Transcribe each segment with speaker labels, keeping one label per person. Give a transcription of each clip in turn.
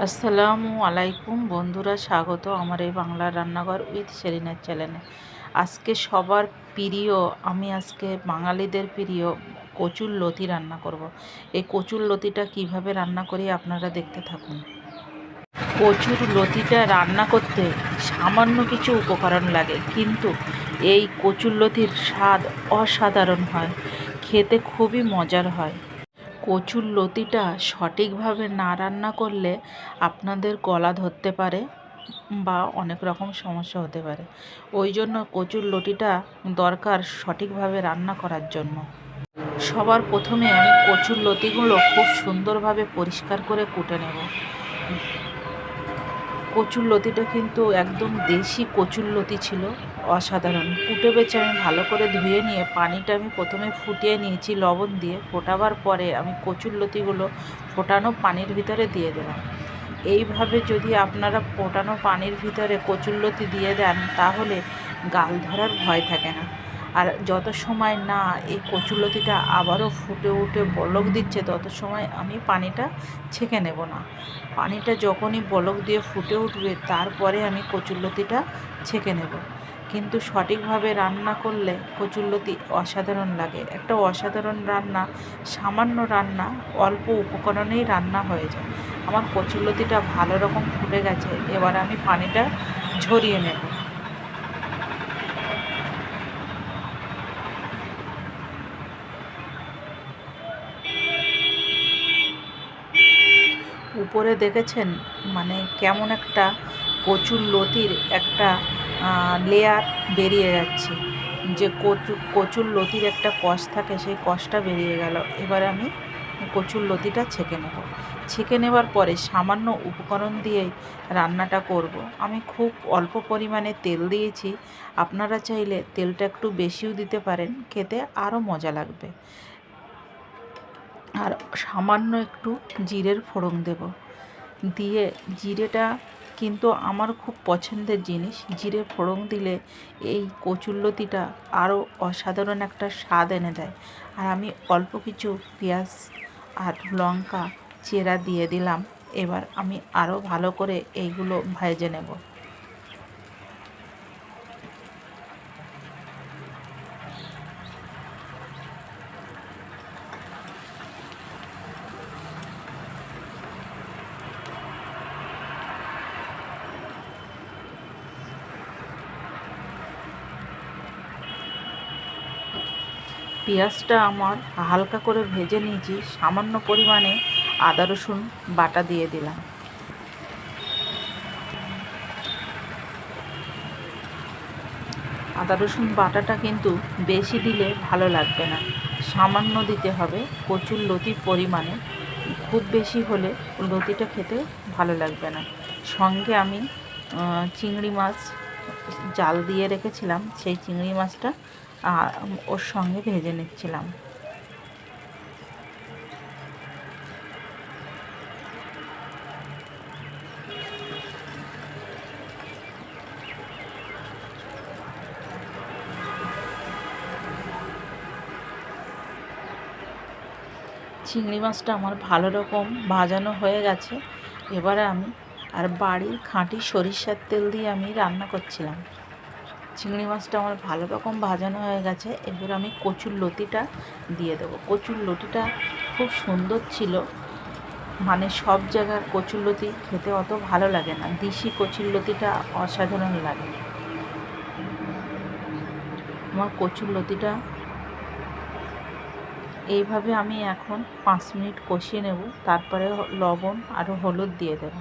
Speaker 1: আসসালামু আলাইকুম বন্ধুরা, স্বাগত আমার এই বাংলার রান্নাঘর উইথ সেরিনার চ্যানেলে। আজকে সবার প্রিয়, আমি আজকে বাঙালিদের প্রিয় কচুর লতি রান্না করব। এই কচুর লতিটা কিভাবে রান্না করি আপনারা দেখতে থাকুন। কচুর লতিটা রান্না করতে সামান্য কিছু উপকরণ লাগে, কিন্তু এই কচুর লতির স্বাদ অসাধারণ হয়, খেতে খুবই মজার হয়। কচুর লতিটা সঠিকভাবে না রান্না করলে আপনাদের গলা ধরতে পারে বা অনেক রকম সমস্যা হতে পারে। ওই জন্য কচুর লতিটা দরকার সঠিকভাবে রান্না করার জন্য। সবার প্রথমে আমি কচুর লতিগুলো খুব সুন্দরভাবে পরিষ্কার করে কুটে নেব। কচুর লতিটা কিন্তু একদম দেশি কচুর লতি ছিল, অসাধারণ। কুটে বেছে আমি ভালো করে ধুয়ে নিয়ে পানিটা আমি প্রথমে ফুটিয়ে নিয়েছি লবণ দিয়ে। ফোটাবার পরে আমি কচুর লতিগুলো ফোটানো পানির ভিতরে দিয়ে দিলাম। এইভাবে যদি আপনারা ফোটানো পানির ভিতরে কচুরলতি দিয়ে দেন তাহলে গাল ধরার ভয় থাকে না। আর যত সময় না এই কচুরলতিটা আবারও ফুটে উঠে বলক দিচ্ছে, তত সময় আমি পানিটা ছেঁকে নেব না। পানিটা যখনই বলক দিয়ে ফুটে উঠবে তারপরে আমি কচুরলতিটা ছেঁকে নেব। কিন্তু সঠিকভাবে রান্না করলে কচুরলতি অসাধারণ লাগে। একটা অসাধারণ রান্না, সামান্য রান্না, অল্প উপকরণেই রান্না হয়ে যায়। আমার কচুরলতিটা ভালো রকম ফুটে গেছে, এবার আমি পানিটা ঝরিয়ে নেব। উপরে দেখেছেন মানে কেমন একটা কচুর লতির একটা লেয়ার বেরিয়ে যাচ্ছে, যে কচুর লতির একটা কষ থাকে, সেই কষটা বেরিয়ে গেল। এবার আমি কচুর লতিটা ছেঁকে নেব। ছেঁকে নেবার পরে সামান্য উপকরণ দিয়েই রান্নাটা করব। আমি খুব অল্প পরিমাণে তেল দিয়েছি, আপনারা চাইলে তেলটা একটু বেশিও দিতে পারেন, খেতে আরও মজা লাগবে। আর সামান্য একটু জিরের ফোড়ন দেব। দিয়ে জিরেটা কিন্তু আমার খুব পছন্দের জিনিস। জিরে ফোড়ন দিলে এই কচুরলতিটা আরও অসাধারণ একটা স্বাদ এনে দেয়। আর আমি অল্প কিছু পেঁয়াজ আর লঙ্কা চেরা দিয়ে দিলাম। এবার আমি আরও ভালো করে এইগুলো ভেজে নেব। পেঁয়াজটা আমার হালকা করে ভেজে নিয়েছি, সামান্য পরিমাণে আদা রসুন বাটা দিয়ে দিলাম। আদা রসুন বাটাটা কিন্তু বেশি দিলে ভালো লাগবে না, সামান্য দিতে হবে কচুর লতির পরিমাণে। খুব বেশি হলে লতিটা খেতে ভালো লাগবে না। সঙ্গে আমি চিংড়ি মাছ জাল দিয়ে রেখেছিলাম, সেই চিংড়ি মাছটা ওর সঙ্গে ভেজে নিচ্ছিলাম। চিংড়ি মাছটা আমার ভালো রকম ভাজানো হয়ে গেছে। এবারে আমি বাড়ির খাঁটি সরিষার তেল দিয়ে আমি রান্না করছিলাম। চিংড়ি মাছটা আমার ভালো রকম ভাজানো হয়ে গেছে। এবার আমি কচুর লতিটা দিয়ে দেবো। কচুর লতিটা খুব সুন্দর ছিল, মানে সব জায়গার কচুর লতি খেতে অত ভালো লাগে না, দেশি কচুর লতিটা অসাধারণ লাগে। আমার কচুর লতিটা এইভাবে আমি এখন 5 মিনিট কষিয়ে নেব, তারপরে লবণ আর হলুদ দিয়ে দেব।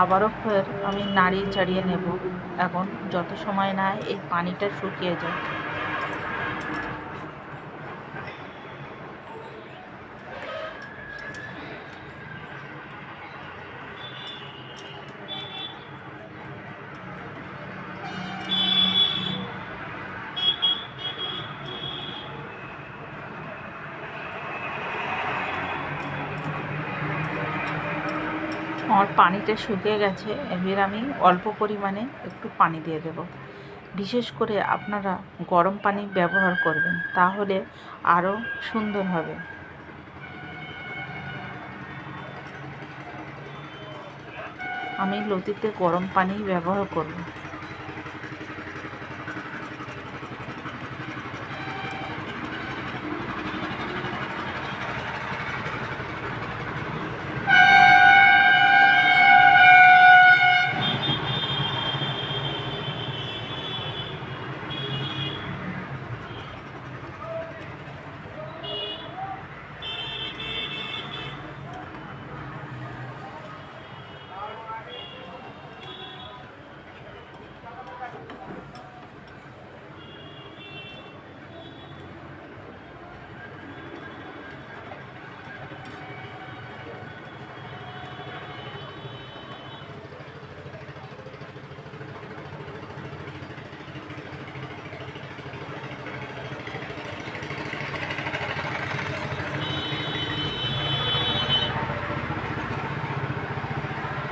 Speaker 1: আবারও ফের আমি নাড়িয়ে চাড়িয়ে নেব। এখন যত সময় না এই পানিটা শুকিয়ে যায়। আমার পানিটা শুকিয়ে গেছে। এবার আমি অল্প পরিমাণে একটু পানি দিয়ে দেব। বিশেষ করে আপনারা গরম পানি ব্যবহার করবেন, তাহলে আরও সুন্দর হবে। আমি লতিতে গরম পানি ব্যবহার করব।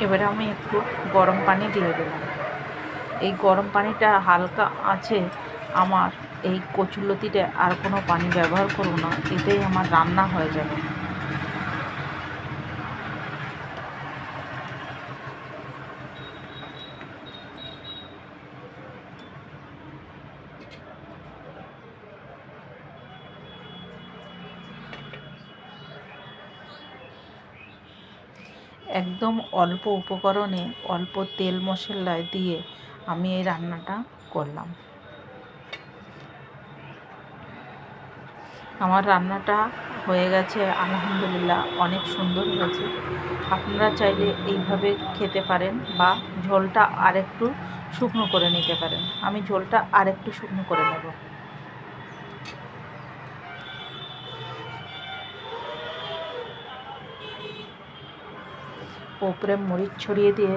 Speaker 1: এবারে আমি একটু গরম পানি দিয়ে দিলাম। এই গরম পানিটা হালকা আছে। আমার এই কচুরলতিটা আর কোনো পানি ব্যবহার করব না, এতেই আমার রান্না হয়ে যাবে। একদম অল্প উপকরণে অল্প তেল মশলা দিয়ে আমি এই রান্নাটা করলাম। আমার রান্নাটা হয়ে গেছে, আলহামদুলিল্লাহ অনেক সুন্দর হয়েছে। আপনারা চাইলে এইভাবে খেতে পারেন বা ঝোলটা আরেকটু শুকনো করে নিতে পারেন। আমি ঝোলটা আরেকটু শুকনো করে নেব। উপরে মরিচ ছড়িয়ে দিয়ে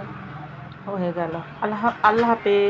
Speaker 1: হয়ে গেল। আল্লাহ আল্লাহ হাফেজ।